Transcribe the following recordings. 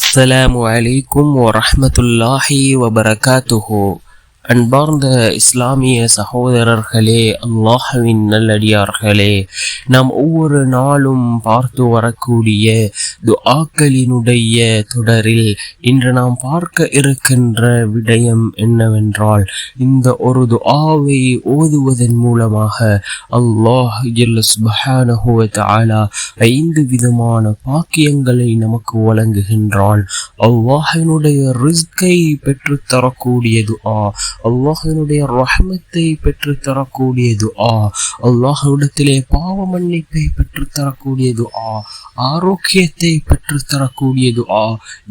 அஸ்ஸலாமு அலைக்கும் வரஹ்மத்துல்லாஹி வபரகாத்துஹு. அன்பார்ந்த இஸ்லாமிய சகோதரர்களே, அல்லாஹ்வின் நல்லடியார்களே, நாம் ஒவ்வொரு நாளும் பார்த்து வரக்கூடிய துஆக்களினுடைய தொடரில் இன்று நாம் பார்க்க இருக்கின்ற விடயம் என்னவென்றால், இந்த ஒரு துஆவை ஓதுவதன் மூலமாக அல்லாஹ் ஜல்ல சுப்ஹானஹு வ தஆலா 5 விதமான பாக்கியங்களை நமக்கு வழங்குகின்றான். அல்லாஹ்வினுடைய ரிஸ்கை பெற்றுத் தரக்கூடிய துஆ, அல்லாஹ்வினுடைய ரஹ்மத்தை பெற்றுத் தரக்கூடிய துஆ, அல்லாஹ்விடத்திலே பாவ மன்னிப்பை பெற்றுத் தரக்கூடிய துஆ, ஆரோக்கியத்தை பெற்றுத் தரக்கூடிய துஆ.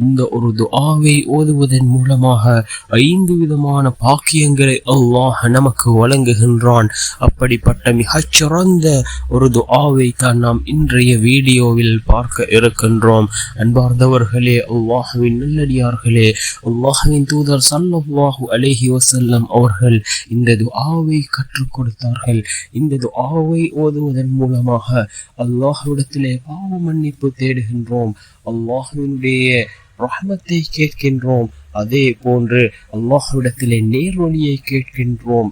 இந்த ஒரு துஆவை ஓதுவதன் மூலமாக 5 விதமான பாக்கியங்களை அல்லாஹ் நமக்கு வழங்குகின்றான். அப்படிப்பட்ட மிகச்சிறந்த ஒரு துஆவை தான் நாம் இன்றைய வீடியோவில் பார்க்க இருக்கின்றோம். அன்பார்ந்தவர்களே, அல்லாஹ்வின் நல்லடியார்களே, அல்லாஹ்வின் தூதர் ஸல்லல்லாஹு அலைஹி வஸல்லம் அவர்கள் இந்த துஆவை கற்றுக் கொடுத்தார்கள். இந்த துஆவை ஓதுவதன் மூலமாக அல்லாஹ்விடத்திலே பாவ மன்னிப்பு தேடுகின்றோம், அல்லாஹ்வினுடைய ரஹ்மத்தை கேட்கின்றோம், அதே போன்று அல்லாஹ்விடத்திலே நேர்வழியை கேட்கின்றோம்,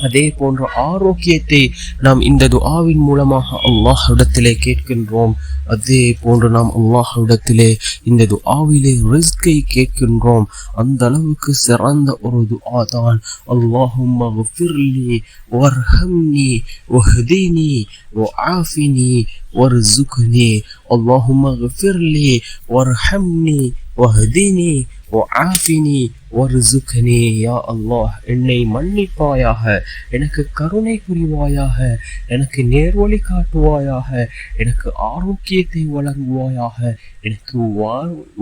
அதே போன்ற ஆரோக்கியத்தை நாம் இந்த துஆவின் மூலமாக அல்லாஹ்விடத்திலே கேட்கின்றோம். அதே போன்று நாம் அல்லாஹ்விடத்திலே இந்த துஆவிலே ரிஸ்கை கேட்கின்றோம். அந்த அளவுக்கு சிறந்த ஒரு துஆ தான் அல்லாஹும்ம ஃபிர்லி வர்ஹம்னி வஹ்தினி வஆஃபினி வர்ஸுக்னி. அல்லாஹும்ம ஃபிர்லி வர்ஹம்னி வஹ்தினி வஆஃபினி வர்ஸுக்னி. யா அல்லாஹ், என்னை மன்னிப்பாயாக, எனக்கு கருணை புரிவாயாக, எனக்கு நேர்வழி காட்டுவாயாக, எனக்கு ஆரோக்கியத்தை வழங்குவாயாக, எனக்கு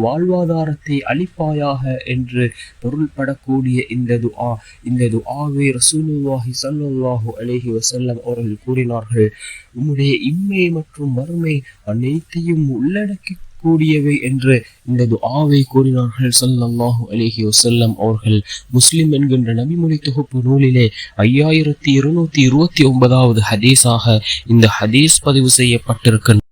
வாழ்வாதாரத்தை அளிப்பாயாக என்று பொருள்படக்கூடிய இந்த துஆ. இந்த துஆவை ரசூலுல்லாஹி ஸல்லல்லாஹு அலைஹி வஸல்லம் அவர்கள் கூறினார்கள், உம்முடைய இம்மை மற்றும் மறுமை அனைத்தையும் உள்ளடக்கி கூடியவை என்று இந்த துஆவை கூறினார்கள் ஸல்லல்லாஹு அலைஹி வஸல்லம் அவர்கள். முஸ்லிம் என்கின்ற நபிமொழி தொகுப்பு நூலிலே 5229வது ஹதீஸாக இந்த ஹதீஸ் பதிவு செய்யப்பட்டிருக்கின்றது.